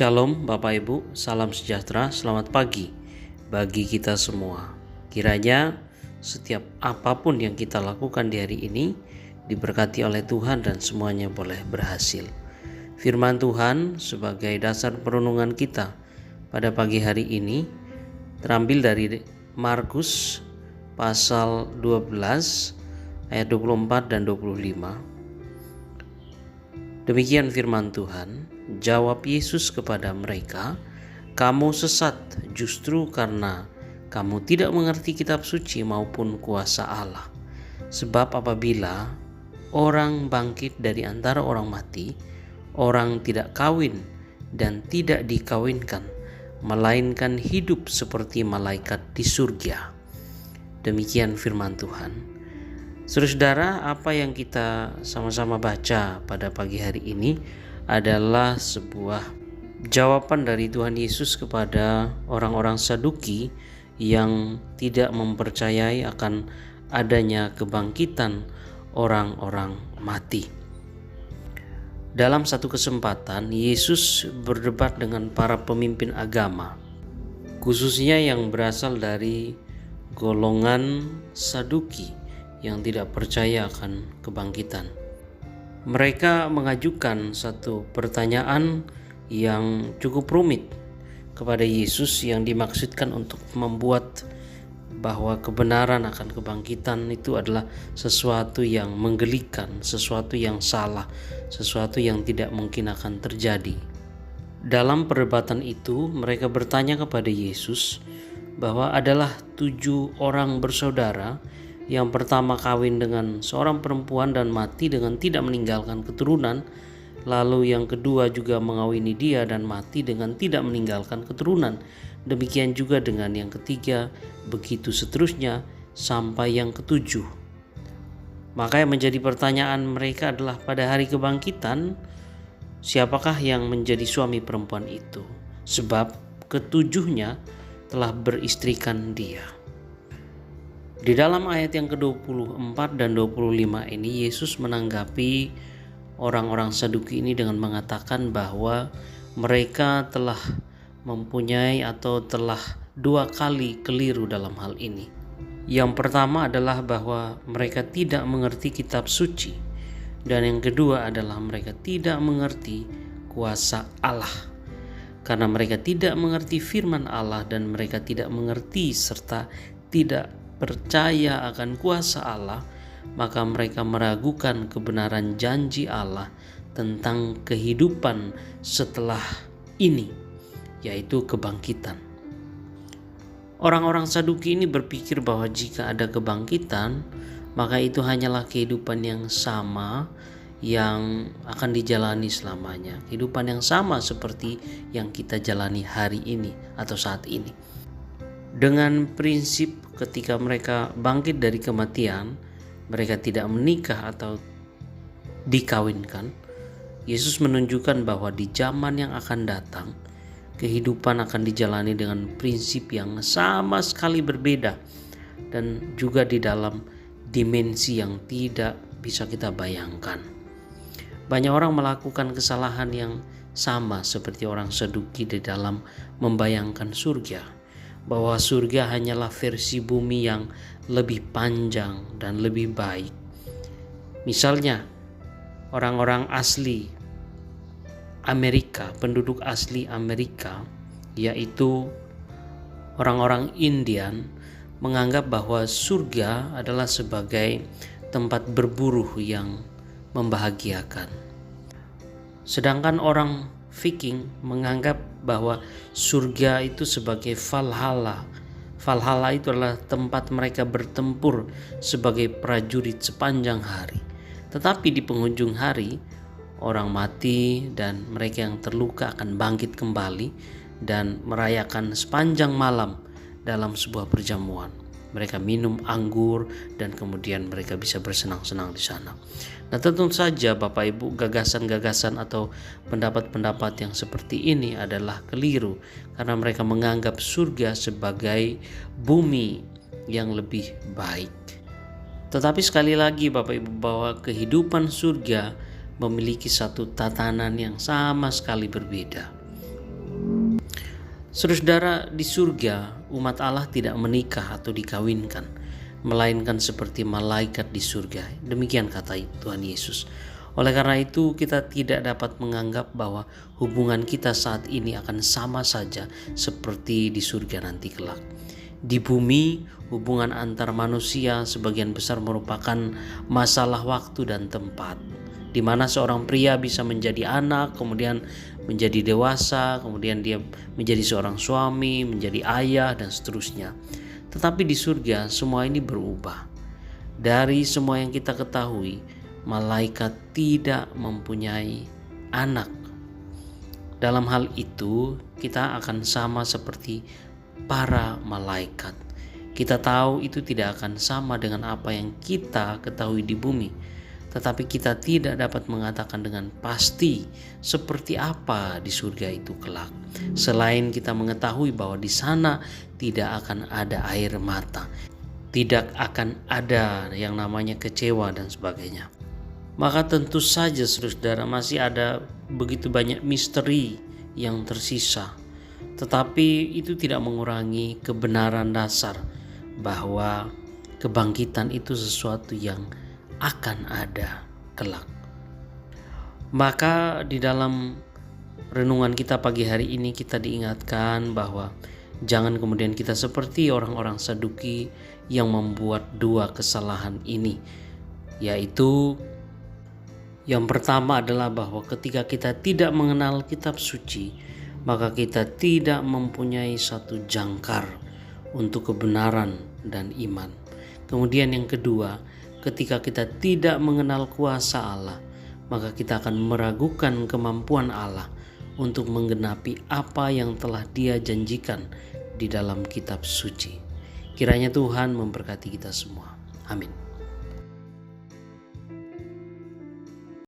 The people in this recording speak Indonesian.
Shalom Bapak Ibu, salam sejahtera, selamat pagi bagi kita semua. Kiranya setiap apapun yang kita lakukan di hari ini diberkati oleh Tuhan dan semuanya boleh berhasil. Firman Tuhan sebagai dasar perenungan kita pada pagi hari ini terambil dari Markus pasal 12 ayat 24 dan 25. Demikian firman Tuhan, jawab Yesus kepada mereka, "Kamu sesat justru karena kamu tidak mengerti kitab suci maupun kuasa Allah. Sebab apabila orang bangkit dari antara orang mati, orang tidak kawin dan tidak dikawinkan, melainkan hidup seperti malaikat di surga." Demikian firman Tuhan. Saudara-saudara, apa yang kita sama-sama baca pada pagi hari ini adalah sebuah jawaban dari Tuhan Yesus kepada orang-orang Saduki yang tidak mempercayai akan adanya kebangkitan orang-orang mati. Dalam satu kesempatan, Yesus berdebat dengan para pemimpin agama, khususnya yang berasal dari golongan Saduki yang tidak percaya akan kebangkitan. Mereka mengajukan satu pertanyaan yang cukup rumit kepada Yesus yang dimaksudkan untuk membuat bahwa kebenaran akan kebangkitan itu adalah sesuatu yang menggelikan, sesuatu yang salah, sesuatu yang tidak mungkin akan terjadi. Dalam perdebatan itu mereka bertanya kepada Yesus bahwa adalah 7 orang bersaudara. Yang pertama kawin dengan seorang perempuan dan mati dengan tidak meninggalkan keturunan. Lalu yang kedua juga mengawini dia dan mati dengan tidak meninggalkan keturunan. Demikian juga dengan yang ketiga, begitu seterusnya sampai yang ketujuh. Maka yang menjadi pertanyaan mereka adalah pada hari kebangkitan, siapakah yang menjadi suami perempuan itu? Sebab ketujuhnya telah beristrikan dia. Di dalam ayat yang ke-24 dan 25 ini Yesus menanggapi orang-orang Saduki ini dengan mengatakan bahwa mereka telah mempunyai atau telah 2 kali keliru dalam hal ini. Yang pertama adalah bahwa mereka tidak mengerti kitab suci, dan yang kedua adalah mereka tidak mengerti kuasa Allah. Karena mereka tidak mengerti firman Allah dan mereka tidak mengerti serta tidak percaya akan kuasa Allah, maka mereka meragukan kebenaran janji Allah tentang kehidupan setelah ini, yaitu kebangkitan. Orang-orang Saduki ini berpikir bahwa jika ada kebangkitan, maka itu hanyalah kehidupan yang sama yang akan dijalani selamanya, kehidupan yang sama seperti yang kita jalani hari ini atau saat ini. Dengan prinsip ketika mereka bangkit dari kematian, mereka tidak menikah atau dikawinkan, Yesus menunjukkan bahwa di zaman yang akan datang, kehidupan akan dijalani dengan prinsip yang sama sekali berbeda dan juga di dalam dimensi yang tidak bisa kita bayangkan. Banyak orang melakukan kesalahan yang sama seperti orang Saduki di dalam membayangkan surga, bahwa surga hanyalah versi bumi yang lebih panjang dan lebih baik. Misalnya, orang-orang asli Amerika, penduduk asli Amerika, yaitu orang-orang Indian, menganggap bahwa surga adalah sebagai tempat berburu yang membahagiakan. Sedangkan orang Viking menganggap bahwa surga itu sebagai Valhalla. Valhalla itu adalah tempat mereka bertempur sebagai prajurit sepanjang hari. Tetapi di penghujung hari, orang mati dan mereka yang terluka akan bangkit kembali dan merayakan sepanjang malam dalam sebuah perjamuan. Mereka minum anggur dan kemudian mereka bisa bersenang-senang di sana. Nah, tentu saja Bapak Ibu, gagasan-gagasan atau pendapat-pendapat yang seperti ini adalah keliru karena mereka menganggap surga sebagai bumi yang lebih baik. Tetapi sekali lagi Bapak Ibu, bahwa kehidupan surga memiliki satu tatanan yang sama sekali berbeda. Saudara-saudara, di surga umat Allah tidak menikah atau dikawinkan, melainkan seperti malaikat di surga. Demikian kata Tuhan Yesus. Oleh karena itu kita tidak dapat menganggap bahwa hubungan kita saat ini akan sama saja seperti di surga nanti kelak. Di bumi, hubungan antar manusia sebagian besar merupakan masalah waktu dan tempat, di mana seorang pria bisa menjadi anak, kemudian menjadi dewasa, kemudian dia menjadi seorang suami, menjadi ayah, dan seterusnya. Tetapi di surga semua ini berubah. Dari semua yang kita ketahui, malaikat tidak mempunyai anak. Dalam hal itu, kita akan sama seperti para malaikat. Kita tahu itu tidak akan sama dengan apa yang kita ketahui di bumi, tetapi kita tidak dapat mengatakan dengan pasti seperti apa di surga itu kelak. Selain kita mengetahui bahwa di sana tidak akan ada air mata, tidak akan ada yang namanya kecewa dan sebagainya. Maka tentu saja saudara, masih ada begitu banyak misteri yang tersisa. Tetapi itu tidak mengurangi kebenaran dasar bahwa kebangkitan itu sesuatu yang akan ada kelak. Maka di dalam renungan kita pagi hari ini kita diingatkan bahwa jangan kemudian kita seperti orang-orang Saduki yang membuat dua kesalahan ini, yaitu yang pertama adalah bahwa ketika kita tidak mengenal kitab suci, maka kita tidak mempunyai satu jangkar untuk kebenaran dan iman. Kemudian yang kedua, ketika kita tidak mengenal kuasa Allah, maka kita akan meragukan kemampuan Allah untuk menggenapi apa yang telah Dia janjikan di dalam kitab suci. Kiranya Tuhan memberkati kita semua. Amin.